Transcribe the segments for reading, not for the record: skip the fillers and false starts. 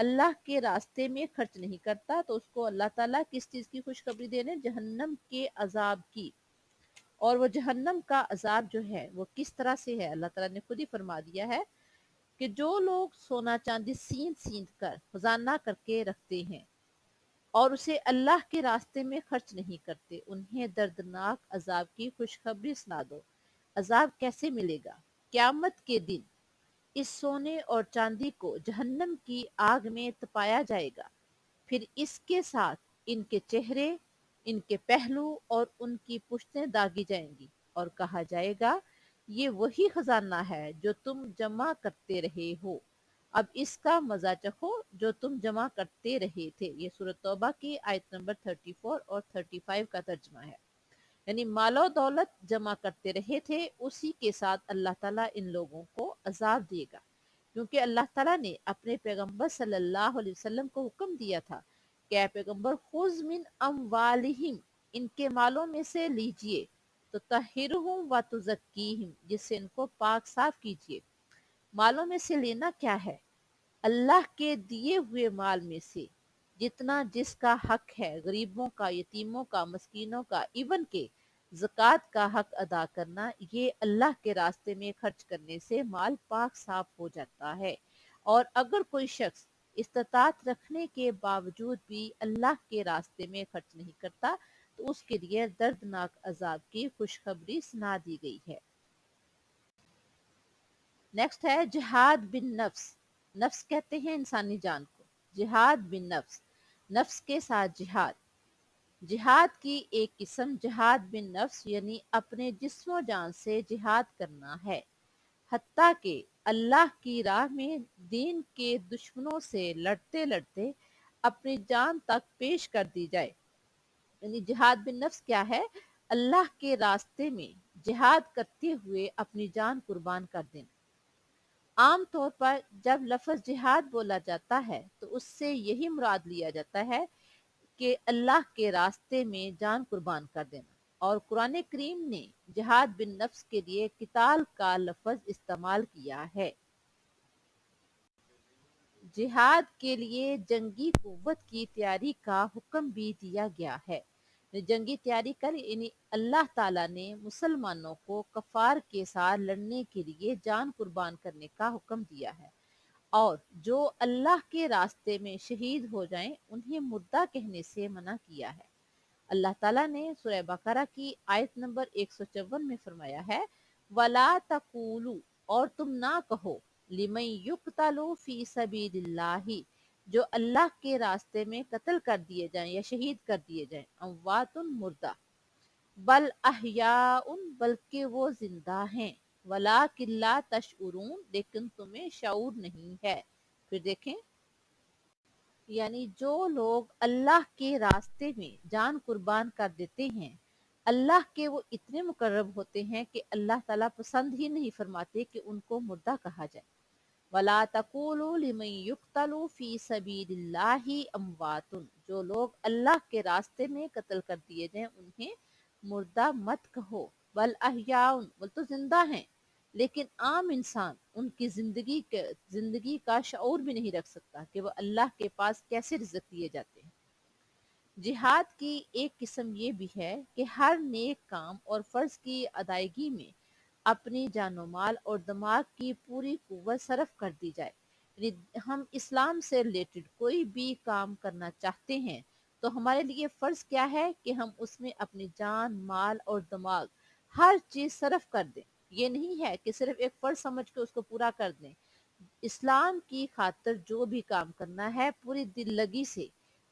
اللہ کے راستے میں خرچ نہیں کرتا تو اس کو اللہ تعالیٰ کس چیز کی خوشخبری دے رہے ہیں؟ جہنم کے عذاب کی. اور وہ جہنم کا عذاب جو ہے وہ کس طرح سے ہے؟ اللہ تعالیٰ نے خود ہی فرما دیا ہے کہ جو لوگ سونا چاندی سیند کر خزانہ کر کے رکھتے ہیں اور اسے اللہ کے راستے میں خرچ نہیں کرتے، انہیں دردناک عذاب کی خوشخبری سنا دو. عذاب کیسے ملے گا؟ قیامت کے دن اس سونے اور چاندی کو جہنم کی آگ میں تپایا جائے گا، پھر اس کے ساتھ ان کے چہرے، ان کے پہلو اور ان کی پشتیں داغی جائیں گی اور کہا جائے گا یہ وہی خزانہ ہے جو تم جمع کرتے رہے ہو، اب اس کا مزہ چکھو جو تم جمع کرتے رہے تھے. یہ سورۃ توبہ کی آیت نمبر 34 اور 35 کا ترجمہ ہے. یعنی مال و دولت جمع کرتے رہے تھے، اسی کے ساتھ اللہ تعالیٰ ان لوگوں کو عذاب دے گا، کیونکہ اللہ تعالیٰ نے اپنے پیغمبر صلی اللہ علیہ وسلم کو حکم دیا تھا کہ اے پیغمبر خذ من اموالہم، ان کے مالوں میں سے لیجئے، تو طہرہم و تزکیہم، جس سے ان کو پاک صاف کیجئے. مالوں میں سے لینا کیا ہے؟ اللہ کے دیے ہوئے مال میں سے جتنا جس کا حق ہے، غریبوں کا، یتیموں کا، مسکینوں کا، ایون کہ زکوٰۃ کا حق ادا کرنا، یہ اللہ کے راستے میں خرچ کرنے سے مال پاک صاف ہو جاتا ہے. اور اگر کوئی شخص استطاعت رکھنے کے باوجود بھی اللہ کے راستے میں خرچ نہیں کرتا تو اس کے لیے دردناک عذاب کی خوشخبری سنا دی گئی ہے. نیکسٹ ہے جہاد بن نفس. نفس کہتے ہیں انسانی جان کو. جہاد بن نفس، نفس کے ساتھ جہاد. جہاد کی ایک قسم جہاد بن نفس یعنی اپنے جسم و جان سے جہاد کرنا ہے، حتیٰ کہ اللہ کی راہ میں دین کے دشمنوں سے لڑتے لڑتے اپنی جان تک پیش کر دی جائے. یعنی جہاد بن نفس کیا ہے؟ اللہ کے راستے میں جہاد کرتے ہوئے اپنی جان قربان کر دینا. عام طور پر جب لفظ جہاد بولا جاتا ہے تو اس سے یہی مراد لیا جاتا ہے کہ اللہ کے راستے میں جان قربان کر دینا. اور قرآن کریم نے جہاد بن نفس کے لیے قتال کا لفظ استعمال کیا ہے. جہاد کے لیے جنگی قوت کی تیاری کا حکم بھی دیا گیا ہے. جنگی تیاری کر یعنی اللہ تعالیٰ نے مسلمانوں کو کفار کے ساتھ لڑنے کے لیے جان قربان کرنے کا حکم دیا ہے، اور جو اللہ کے راستے میں شہید ہو جائیں انہیں مردہ کہنے سے منع کیا ہے. اللہ تعالیٰ نے سورہ بقرہ کی آیت نمبر 154 میں فرمایا ہے وَلَا تَقُولُوا، اور تم نہ کہو لِمَن يُقْتَلُ فِي سَبِيلِ اللَّهِ، جو اللہ کے راستے میں قتل کر دیے جائیں یا شہید کر دیے جائیں، اموات مردہ، بل احیاء، بلکہ وہ زندہ ہیں، وَلَٰكِن لَا تَشْعُرُونَ، لیکن تمہیں شعور نہیں ہے. پھر دیکھیں، یعنی جو لوگ اللہ کے راستے میں جان قربان کر دیتے ہیں، اللہ کے وہ اتنے مقرب ہوتے ہیں کہ اللہ تعالیٰ پسند ہی نہیں فرماتے کہ ان کو مردہ کہا جائے. وَلَا تَقُولُوا لِمَن يُقْتَلُ فِي سَبِيلِ اللَّهِ أَمْوَاتٌ، جو لوگ اللہ کے راستے میں قتل کر دیے جائیں انہیں مردہ مت کہو، بل احیاء، وہ تو زندہ ہیں، لیکن عام انسان ان کی زندگی کا شعور بھی نہیں رکھ سکتا کہ وہ اللہ کے پاس کیسے رزق دیے جاتے ہیں. جہاد کی ایک قسم یہ بھی ہے کہ ہر نیک کام اور فرض کی ادائیگی میں اپنی جان و مال اور دماغ کی پوری قوت صرف کر دی جائے. یعنی ہم اسلام سے ریلیٹڈ کوئی بھی کام کرنا چاہتے ہیں تو ہمارے لیے فرض کیا ہے کہ ہم اس میں اپنی جان، مال اور دماغ ہر چیز صرف کر دیں. یہ نہیں ہے کہ صرف ایک فرض سمجھ کے اس کو پورا کر دیں. اسلام کی خاطر جو بھی کام کرنا ہے پوری دل لگی سے،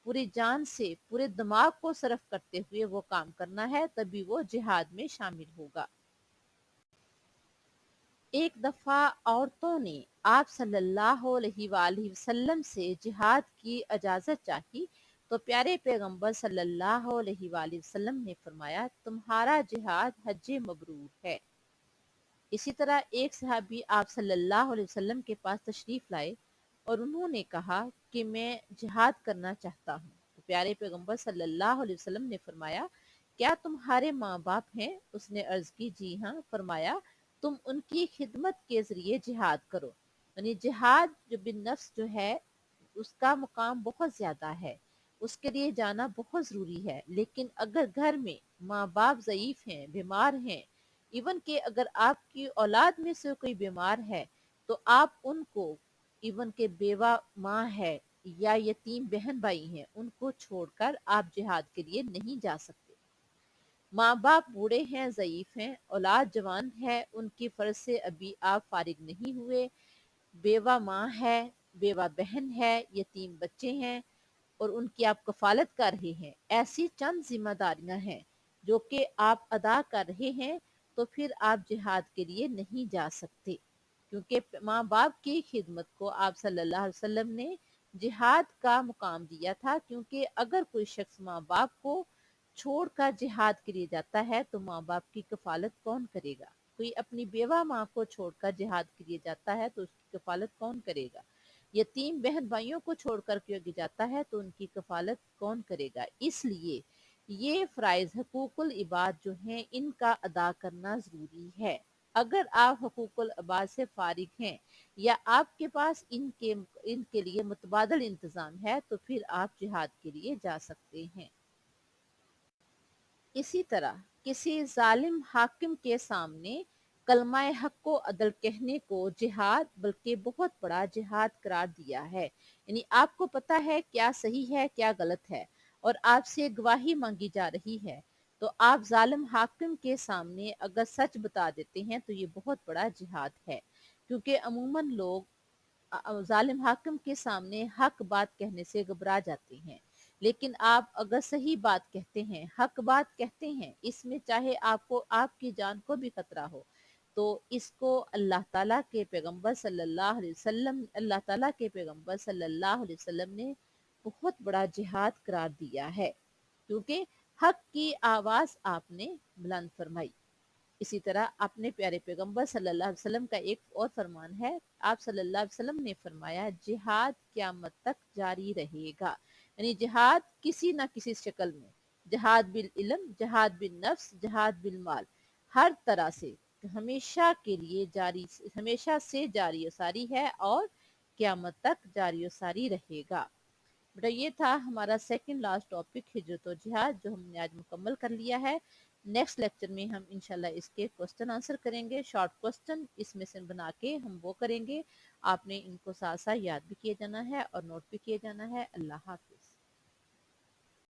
پوری جان سے، پورے دماغ کو صرف کرتے ہوئے وہ کام کرنا ہے، تبھی وہ جہاد میں شامل ہوگا. ایک دفعہ عورتوں نے آپ صلی اللہ علیہ وآلہ وسلم سے جہاد کی اجازت چاہی تو پیارے پیغمبر صلی اللہ علیہ وآلہ وسلم نے فرمایا تمہارا جہاد حج مبرور ہے. اسی طرح ایک صحابی آپ صلی اللہ علیہ وسلم کے پاس تشریف لائے اور انہوں نے کہا کہ میں جہاد کرنا چاہتا ہوں. تو پیارے پیغمبر صلی اللہ علیہ وسلم نے فرمایا کیا تمہارے ماں باپ ہیں؟ اس نے عرض کی جی ہاں. فرمایا تم ان کی خدمت کے ذریعے جہاد کرو. یعنی جہاد جو بن نفس جو ہے اس کا مقام بہت زیادہ ہے، اس کے لیے جانا بہت ضروری ہے۔ لیکن اگر گھر میں ماں باپ ضعیف ہیں، بیمار ہیں، ایون کہ اگر آپ کی اولاد میں سے کوئی بیمار ہے تو آپ ان کو، ایون کہ بیوہ ماں ہے یا یتیم بہن بھائی ہیں، ان کو چھوڑ کر آپ جہاد کے لیے نہیں جا سکتے۔ ماں باپ بوڑھے ہیں، ضعیف ہیں، اولاد جوان ہے، ان کی فرض سے ابھی آپ فارغ نہیں ہوئے، بیوہ ماں ہے، بیوہ بہن ہے، یتیم بچے ہیں اور ان کی آپ کفالت کر رہے ہیں، ایسی چند ذمہ داریاں ہیں جو کہ آپ ادا کر رہے ہیں، تو پھر آپ جہاد کے لیے نہیں جا سکتے، کیونکہ ماں باپ کی خدمت کو آپ صلی اللہ علیہ وسلم نے جہاد کا مقام دیا تھا، کیونکہ اگر کوئی شخص ماں باپ کو چھوڑ کر جہاد کے لیے جاتا ہے تو ماں باپ کی کفالت کون کرے گا؟ کوئی اپنی بیوہ ماں کو چھوڑ کر جہاد کے لیے جاتا ہے تو اس کی کفالت کون کرے گا؟ یتیم بہن بھائیوں کو چھوڑ کر کے جاتا ہے تو ان کی کفالت کون کرے گا؟ اس لیے یہ فرائض حقوق العباد جو ہیں ان کا ادا کرنا ضروری ہے۔ اگر آپ حقوق العباد سے فارغ ہیں یا آپ کے پاس ان کے لیے متبادل انتظام ہے تو پھر آپ جہاد کے لیے جا سکتے ہیں۔ اسی طرح کسی ظالم حاکم کے سامنے کلمہ حق و عدل کہنے کو جہاد بلکہ بہت بڑا جہاد قرار دیا ہے، یعنی آپ کو پتا ہے کیا صحیح ہے کیا غلط ہے اور آپ سے گواہی مانگی جا رہی ہے، تو آپ ظالم حاکم کے سامنے اگر سچ بتا دیتے ہیں تو یہ بہت بڑا جہاد ہے، کیونکہ عموماً لوگ ظالم حاکم کے سامنے حق بات کہنے سے گھبرا جاتے ہیں، لیکن آپ اگر صحیح بات کہتے ہیں، حق بات کہتے ہیں، اس میں چاہے آپ کو آپ کی جان کو بھی خطرہ ہو، تو اس کو اللہ تعالیٰ کے پیغمبر صلی اللہ علیہ وسلم نے بہت بڑا جہاد قرار دیا ہے، کیونکہ حق کی آواز آپ نے بلند فرمائی۔ اسی طرح اپنے پیارے پیغمبر صلی اللہ علیہ وسلم کا ایک اور فرمان ہے، آپ صلی اللہ علیہ وسلم نے فرمایا جہاد قیامت تک جاری رہے گا، یعنی جہاد کسی نہ کسی شکل میں، جہاد بالعلم، جہاد بالنفس، جہاد بالمال، ہر طرح سے ہمیشہ کے لیے جاری، ہمیشہ سے جاری و ساری ہے اور قیامت تک جاری و ساری رہے گا۔ بیٹا یہ تھا ہمارا سیکنڈ لاسٹ ٹاپک ہجرت و جہاد، جو ہم نے آج مکمل کر لیا ہے۔ نیکسٹ لیکچر میں ہم انشاءاللہ اس کے کوسچن آنسر کریں گے، شارٹ کوسچن اس میں سے بنا کے ہم وہ کریں گے، آپ نے ان کو ساتھ ساتھ یاد بھی کیے جانا ہے اور نوٹ بھی کیے جانا ہے۔ اللہ حافظ۔